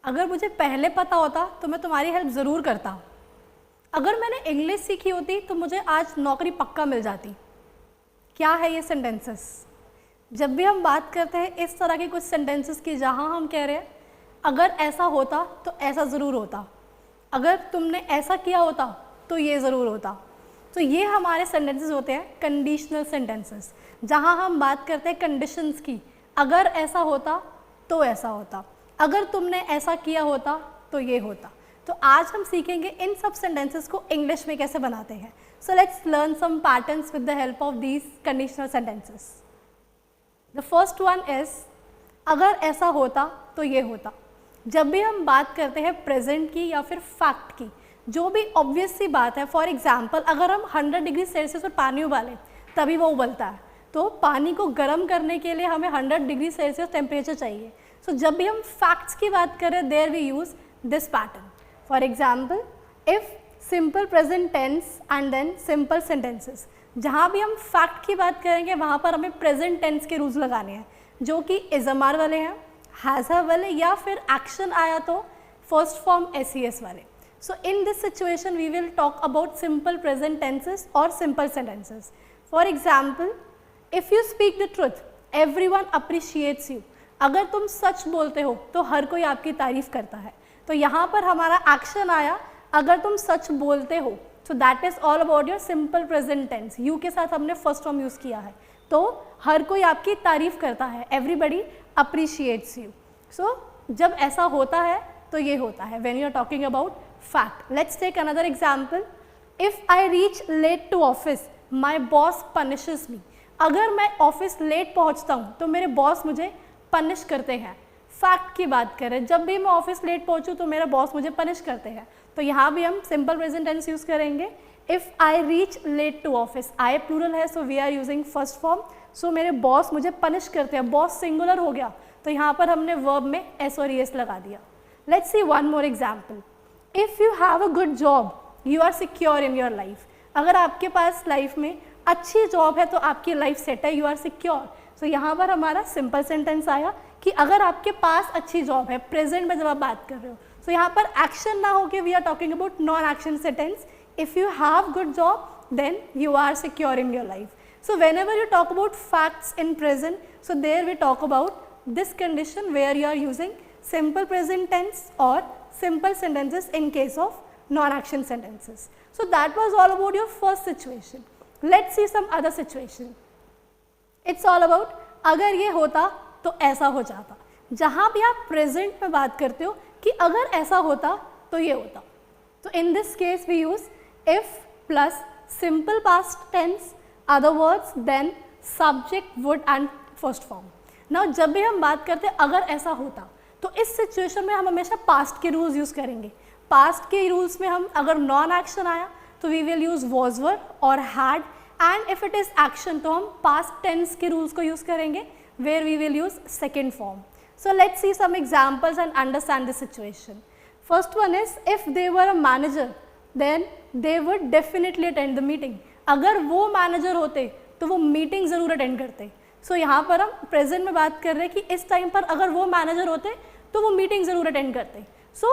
अगर मुझे पहले पता होता तो मैं तुम्हारी हेल्प ज़रूर करता। अगर मैंने इंग्लिश सीखी होती तो मुझे आज नौकरी पक्का मिल जाती। क्या है ये सेंटेंसेस? जब भी हम बात करते हैं इस तरह के कुछ सेंटेंसेस की जहाँ हम कह रहे हैं अगर ऐसा होता तो ऐसा ज़रूर होता, अगर तुमने ऐसा किया होता तो ये ज़रूर होता, तो ये हमारे सेंटेंसेस होते हैं कंडीशनल सेंटेंसेस, जहाँ हम बात करते हैं कंडीशंस की। अगर ऐसा होता तो ऐसा होता, अगर तुमने ऐसा किया होता तो ये होता। तो आज हम सीखेंगे इन सब सेंटेंसेस को इंग्लिश में कैसे बनाते हैं। So let's learn some patterns with the help of these conditional sentences. The first one is अगर ऐसा होता तो ये होता। जब भी हम बात करते हैं प्रेजेंट की या फिर फैक्ट की, जो भी ऑब्वियस सी बात है, फॉर एग्जाम्पल अगर हम 100 डिग्री सेल्सियस पर पानी उबालें तभी वो उबलता है, तो पानी को गर्म करने के लिए हमें 100 डिग्री सेल्सियस टेम्परेचर चाहिए। सो जब भी हम फैक्ट्स की बात करें there we use this pattern. For example if simple present tense and then simple sentences, जहाँ भी हम फैक्ट की बात करेंगे वहाँ पर हमें प्रेजेंट टेंस के रूल्स लगाने हैं, जो कि इज एम आर वाले हैं, हैज़ हैव वाले, या फिर एक्शन आया तो फर्स्ट फॉर्म एस वाले। So in this situation we will talk about simple present tenses और simple sentences. For example if you speak the truth everyone appreciates you. अगर तुम सच बोलते हो तो हर कोई आपकी तारीफ करता है। तो यहाँ पर हमारा एक्शन आया अगर तुम सच बोलते हो, so that is all about your simple present tense. You के साथ हमने फर्स्ट फॉर्म यूज़ किया है, तो हर कोई आपकी तारीफ करता है, एवरीबडी अप्रिशिएट्स यू। सो जब ऐसा होता है तो ये होता है when you are talking about fact. Let's take another example. If I reach late to office my boss punishes me. अगर मैं ऑफिस लेट पहुँचता हूँ तो मेरे बॉस मुझे पनिश करते हैं। फैक्ट की बात करें, जब भी मैं ऑफिस लेट पहुँचूँ तो मेरा बॉस मुझे पनिश करते हैं, तो यहाँ भी हम सिंपल प्रेजेंट टेंस यूज़ करेंगे। If I reach late to office, I plural है so we are using first form. So मेरे बॉस मुझे पनिश करते हैं, बॉस सिंगुलर हो गया तो यहाँ पर हमने वर्ब में एस और एस लगा दिया। Let's see one more example. If you have a good job you are secure in your life. अगर आपके पास लाइफ में अच्छी जॉब है तो आपकी लाइफ सेट है, यू आर सिक्योर। सो यहाँ पर हमारा सिंपल सेंटेंस आया कि अगर आपके पास अच्छी जॉब है, प्रेजेंट में जब आप बात कर रहे हो। सो यहाँ पर एक्शन ना होके we are talking about non action sentence. If you have good job then you are secure in your life. So whenever you talk about facts in present, so there we talk about this condition where you are using simple present tense or simple sentences in case of non-action sentences. So that was all about your first situation. Let's see some other situation. It's all about अगर ये होता तो ऐसा हो जाता। जहाँ भी आप present में बात करते हो कि अगर ऐसा होता तो ये होता, तो in this case we use if plus simple past tense, other words, then subject, would and first form. ना जब भी हम बात करते हैं अगर ऐसा होता तो इस सिचुएशन में हम हमेशा पास्ट के रूल्स यूज़ करेंगे। पास्ट के रूल्स में हम अगर नॉन एक्शन आया तो we will use was were और had, and if it is action तो हम पास्ट टेंस के रूल्स को यूज़ करेंगे where we will use second form. So let's see some examples and understand the situation. First one is if they were a manager then they would definitely attend the meeting. अगर वो manager होते तो वो meeting ज़रूर attend करते। सो यहाँ पर हम प्रेजेंट में बात कर रहे हैं कि इस टाइम पर अगर वो मैनेजर होते तो वो मीटिंग ज़रूर अटेंड करते। सो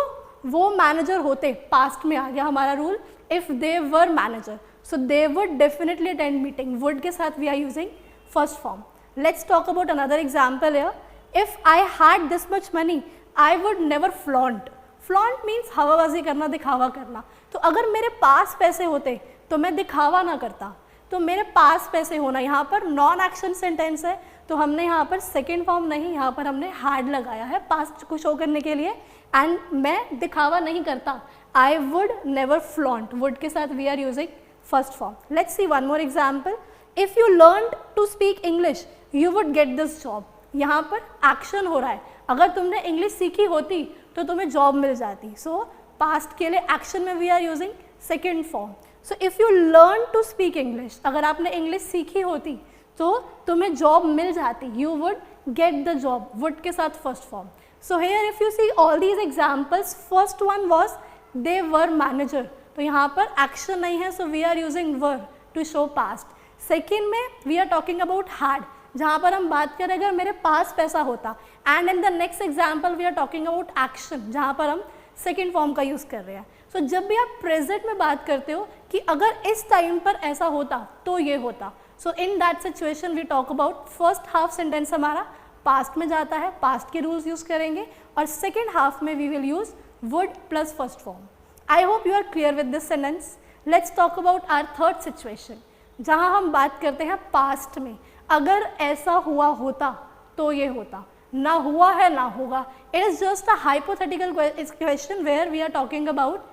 वो मैनेजर होते, पास्ट में आ गया हमारा rule, if they were manager so they would definitely attend meeting. Would के साथ we are using first form. Let's talk about another example है। If I had this much money I would never flaunt. Flaunt means हवाबाजी करना, दिखावा करना। तो अगर मेरे पास पैसे होते तो मैं दिखावा ना करता, तो मेरे पास पैसे होना यहाँ पर नॉन एक्शन सेंटेंस है, तो हमने यहाँ पर सेकेंड फॉर्म नहीं, यहाँ पर हमने हैड लगाया है पास्ट को शो करने के लिए। एंड मैं दिखावा नहीं करता, I would never flaunt, would के साथ we are using first form. Let's see one more example. If you learn to speak English you would get this job. यहाँ पर एक्शन हो रहा है, अगर तुमने इंग्लिश सीखी होती तो तुम्हें जॉब मिल जाती। सो पास्ट के लिए एक्शन में we are using second form. So if you learn to speak English, अगर आपने इंग्लिश सीखी होती तो तुम्हें जॉब मिल जाती, you would get the job, would के साथ first form. So here if you see all these examples, first one was they were manager, तो यहाँ पर एक्शन नहीं है, so we are using were to show past. Second में we are talking about had, जहाँ पर हम बात करें अगर मेरे पास पैसा होता, and in the next example we are talking about action, जहाँ पर हम सेकेंड फॉर्म का यूज़ कर रहे हैं. सो जब भी आप प्रेजेंट में बात करते हो कि अगर इस टाइम पर ऐसा होता तो ये होता, so in that situation we talk about first half sentence हमारा पास्ट में जाता है, पास्ट के रूल्स यूज़ करेंगे, और सेकेंड हाफ में we will use would plus first form. I hope you are clear with this sentence. Let's talk about our third situation, जहाँ हम बात करते हैं पास्ट में. अगर ऐसा हुआ होता तो ये होता, ना हुआ है ना होगा. It is just a hypothetical question where we are talking about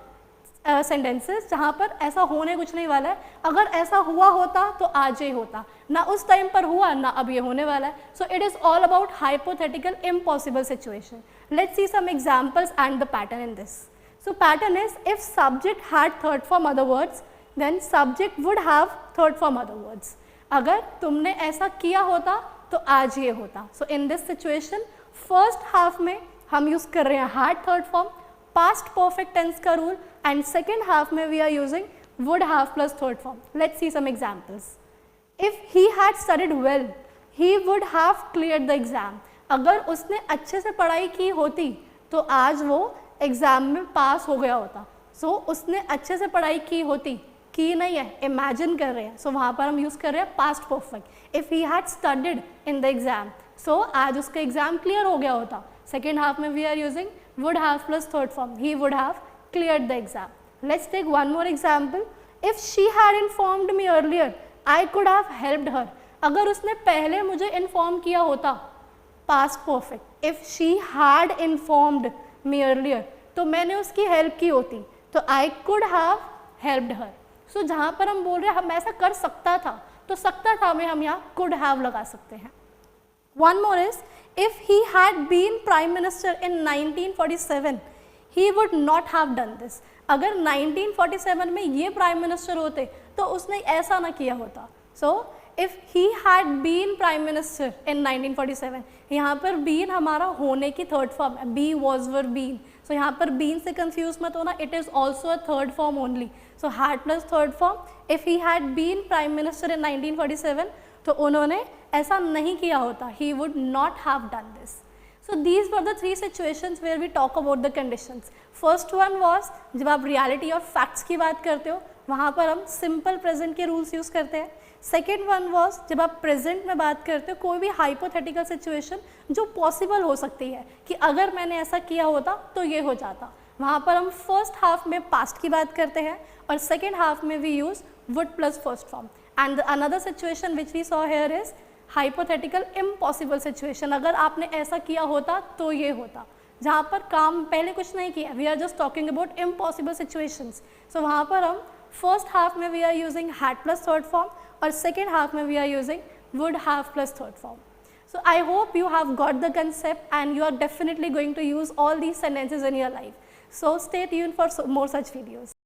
sentences जहाँ पर ऐसा होने कुछ नहीं वाला है. अगर ऐसा हुआ होता तो आज ये होता, ना उस टाइम पर हुआ ना अब ये होने वाला है. So it is all about hypothetical impossible situation. Let's see some examples and the pattern in this. So pattern is, if subject had third form other words, then subject would have third form other words. अगर तुमने ऐसा किया होता तो आज ये होता. So in this situation, first half में हम use कर रहे हैं had third form, past perfect tense का rule, and second half में we are using would have plus third form. Let's see some examples. If he had studied well, he would have cleared the exam. अगर उसने अच्छे से पढ़ाई की होती तो आज वो एग्ज़ाम में पास हो गया होता. सो उसने अच्छे से पढ़ाई की होती, की नहीं है, इमेजिन कर रहे हैं. सो वहाँ पर हम यूज़ कर रहे हैं past perfect. If he had studied in the exam, so आज उसका एग्ज़ाम क्लियर हो गया होता. सेकेंड हाफ में we are using would have plus third form, he would have cleared the exam. Let's take one more example. If she had informed me earlier, I could have helped her. अगर उसने पहले मुझे inform किया होता, past perfect. If she had informed me earlier, तो मैंने उसकी help की होती, तो I could have helped her. So जहाँ पर हम बोल रहे हैं हम ऐसा कर सकता था, तो सकता था में हम यहाँ कुड हैव लगा सकते हैं. One more is, if he had been prime minister in 1947, he would not have done this. अगर 1947 में ये प्राइम मिनिस्टर होते तो उसने ऐसा ना किया होता. So if he had been prime minister in 1947, यहाँ पर बीन हमारा होने की थर्ड फॉर्म है, be was were been. So यहाँ पर बीन से कंफ्यूज मत होना, it is also a third form only. So had plus third form. If he had been prime minister in 1947, तो उन्होंने ऐसा नहीं किया होता, he would not have done this. So these were the three situations where we talk about the conditions. First one was जब आप reality और facts की बात करते हो वहाँ पर हम simple present के rules use करते हैं. Second one was जब आप present में बात करते हो कोई भी hypothetical situation जो possible हो सकती है कि अगर मैंने ऐसा किया होता तो ये हो जाता, वहाँ पर हम first half में past की बात करते हैं और second half में we use would plus first form. And another situation which we saw here is hypothetical impossible situation. अगर आपने ऐसा किया होता तो ये होता, जहाँ पर काम पहले कुछ नहीं किया, we are just talking about impossible situations. So वहाँ पर हम फर्स्ट हाफ में we are using had plus third form और सेकेंड हाफ में we are using would have plus third form. So I hope you have got the concept and you are definitely going to use all these sentences in your life. So stay tuned for more such videos.